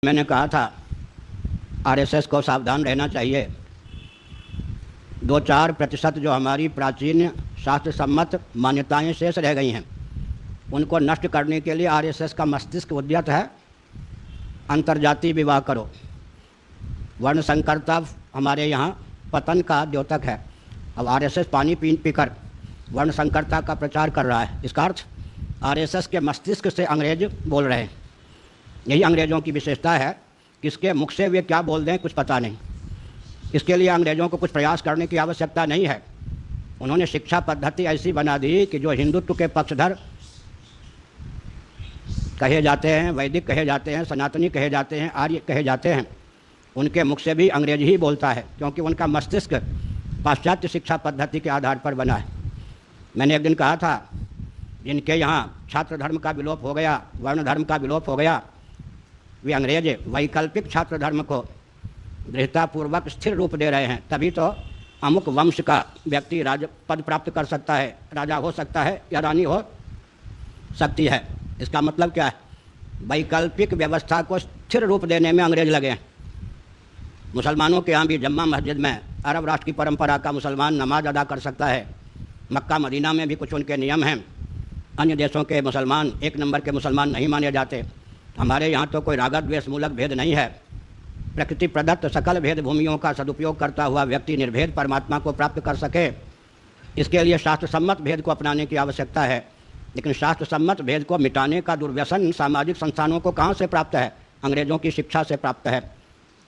मैंने कहा था आरएसएस को सावधान रहना चाहिए। 2-4% जो हमारी प्राचीन शास्त्र सम्मत मान्यताएं शेष रह गई हैं उनको नष्ट करने के लिए आरएसएस का मस्तिष्क उद्यत है। अंतर्जातीय विवाह करो। वर्ण संकरता हमारे यहाँ पतन का द्योतक है। अब आरएसएस पानी पीकर वर्ण संकरता का प्रचार कर रहा है। इसका अर्थ आरएसएस के मस्तिष्क से अंग्रेज बोल रहे हैं। यही अंग्रेज़ों की विशेषता है। किसके मुख से वे क्या बोल दें कुछ पता नहीं। इसके लिए अंग्रेज़ों को कुछ प्रयास करने की आवश्यकता नहीं है। उन्होंने शिक्षा पद्धति ऐसी बना दी कि जो हिंदुत्व के पक्षधर कहे जाते हैं, वैदिक कहे जाते हैं, सनातनी कहे जाते हैं, आर्य कहे जाते हैं, उनके मुख से भी अंग्रेजी ही बोलता है, क्योंकि उनका मस्तिष्क पाश्चात्य शिक्षा पद्धति के आधार पर बना है। मैंने एक दिन कहा था जिनके यहाँ छात्र धर्म का विलोप हो गया, वर्ण धर्म का विलोप हो गया, वे अंग्रेज वैकल्पिक छात्र धर्म को दृढ़तापूर्वक स्थिर रूप दे रहे हैं। तभी तो अमुक वंश का व्यक्ति राज पद प्राप्त कर सकता है, राजा हो सकता है या रानी हो सकती है। इसका मतलब क्या है? वैकल्पिक व्यवस्था को स्थिर रूप देने में अंग्रेज लगे हैं। मुसलमानों के यहाँ भी जम्मा मस्जिद में अरब राष्ट्र की परंपरा का मुसलमान नमाज अदा कर सकता है। मक्का मदीना में भी कुछ उनके नियम हैं। अन्य देशों के मुसलमान एक नंबर के मुसलमान नहीं माने जाते। हमारे यहाँ तो कोई रागत द्वेष मूलक भेद नहीं है। प्रकृति प्रदत्त सकल भेद भूमियों का सदुपयोग करता हुआ व्यक्ति निर्भेद परमात्मा को प्राप्त कर सके, इसके लिए शास्त्र सम्मत भेद को अपनाने की आवश्यकता है। लेकिन शास्त्र सम्मत भेद को मिटाने का दुर्व्यसन सामाजिक संस्थानों को कहाँ से प्राप्त है? अंग्रेज़ों की शिक्षा से प्राप्त है।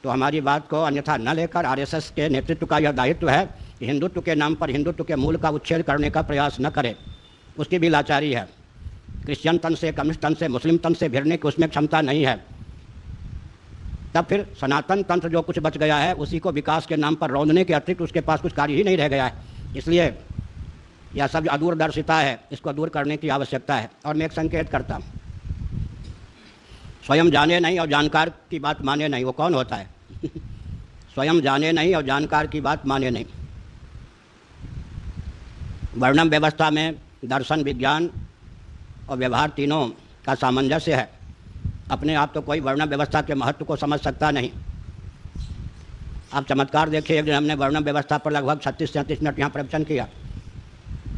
तो हमारी बात को अन्यथा न लेकर आरएसएस के नेतृत्व का यह दायित्व है कि हिंदुत्व के नाम पर हिंदुत्व के मूल का उच्छेद करने का प्रयास न करे। उसकी भी लाचारी है। क्रिश्चियन तन से, कम्युनिस्ट तन से, मुस्लिम तन से भिड़ने की उसमें क्षमता नहीं है। तब फिर सनातन तंत्र जो कुछ बच गया है उसी को विकास के नाम पर रौंदने के अतिरिक्त उसके पास कुछ कार्य ही नहीं रह गया है। इसलिए यह सब जो अदूरदर्शिता है इसको दूर करने की आवश्यकता है। और मैं एक संकेत करता हूँ, स्वयं जाने नहीं और जानकार की बात माने नहीं, वो कौन होता है? स्वयं जाने नहीं और जानकार की बात माने नहीं। वर्णम व्यवस्था में दर्शन, विज्ञान और व्यवहार तीनों का सामंजस्य है। अपने आप तो कोई वर्ण व्यवस्था के महत्व को समझ सकता नहीं। आप चमत्कार देखिए, एक दिन हमने वर्ण व्यवस्था पर लगभग 36-37 मिनट यहाँ प्रवचन किया।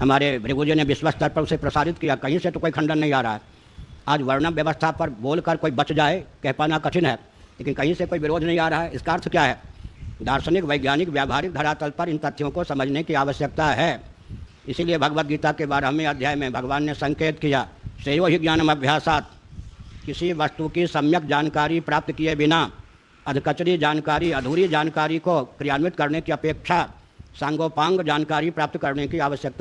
हमारे भृगु जी ने विश्व स्तर पर उसे प्रसारित किया। कहीं से तो कोई खंडन नहीं आ रहा है। आज वर्ण व्यवस्था पर बोलकर कोई बच जाए कह पाना कठिन है, लेकिन कहीं से कोई विरोध नहीं आ रहा है। इसका अर्थ क्या है? दार्शनिक, वैज्ञानिक, व्यावहारिक धरातल पर इन तथ्यों को समझने की आवश्यकता है। इसीलिए भगवद गीता के 12वें अध्याय में भगवान ने संकेत किया, श्रेयो ही ज्ञानम अभ्यासात। किसी वस्तु की सम्यक जानकारी प्राप्त किए बिना अधकचरी जानकारी, अधूरी जानकारी को क्रियान्वित करने की अपेक्षा सांगोपांग जानकारी प्राप्त करने की आवश्यकता है।